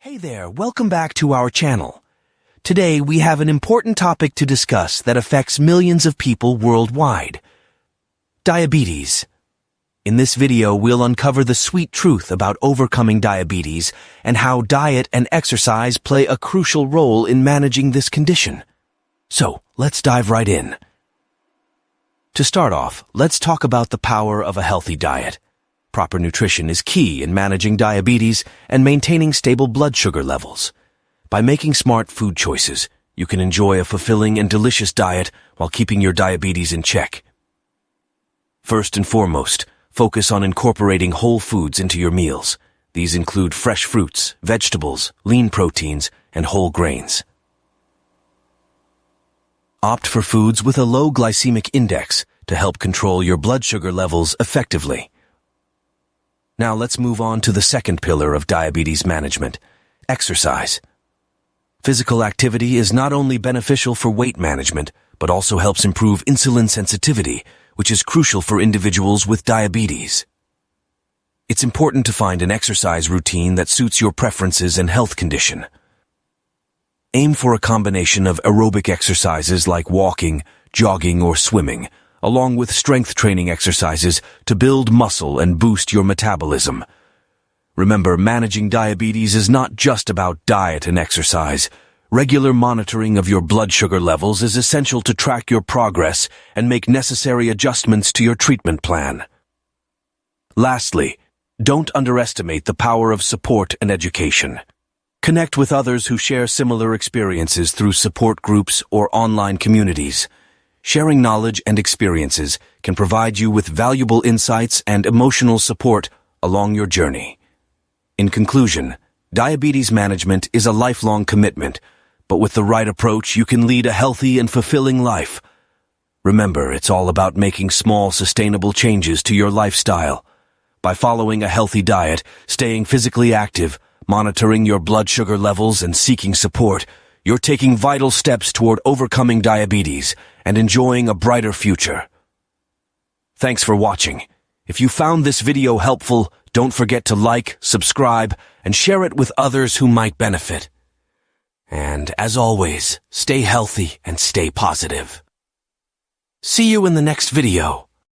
Hey there, welcome back to our channel. Today we have an important topic to discuss that affects millions of people worldwide. Diabetes. In this video, we'll uncover the sweet truth about overcoming diabetes and how diet and exercise play a crucial role in managing this condition. So, let's dive right in. To start off, let's talk about the power of a healthy diet. Proper nutrition is key in managing diabetes and maintaining stable blood sugar levels. By making smart food choices, you can enjoy a fulfilling and delicious diet while keeping your diabetes in check. First and foremost, focus on incorporating whole foods into your meals. These include fresh fruits, vegetables, lean proteins, and whole grains. Opt for foods with a low glycemic index to help control your blood sugar levels effectively. Now let's move on to the second pillar of diabetes management, exercise. Physical activity is not only beneficial for weight management, but also helps improve insulin sensitivity, which is crucial for individuals with diabetes. It's important to find an exercise routine that suits your preferences and health condition. Aim for a combination of aerobic exercises like walking, jogging, or swimming, along with strength training exercises to build muscle and boost your metabolism. Remember, managing diabetes is not just about diet and exercise. Regular monitoring of your blood sugar levels is essential to track your progress and make necessary adjustments to your treatment plan. Lastly, don't underestimate the power of support and education. Connect with others who share similar experiences through support groups or online communities. Sharing knowledge and experiences can provide you with valuable insights and emotional support along your journey. In conclusion, diabetes management is a lifelong commitment, but with the right approach, you can lead a healthy and fulfilling life. Remember, it's all about making small, sustainable changes to your lifestyle. By following a healthy diet, staying physically active, monitoring your blood sugar levels, and seeking support, you're taking vital steps toward overcoming diabetes and enjoying a brighter future. Thanks for watching. If you found this video helpful, don't forget to like, subscribe, and share it with others who might benefit. And as always, stay healthy and stay positive. See you in the next video.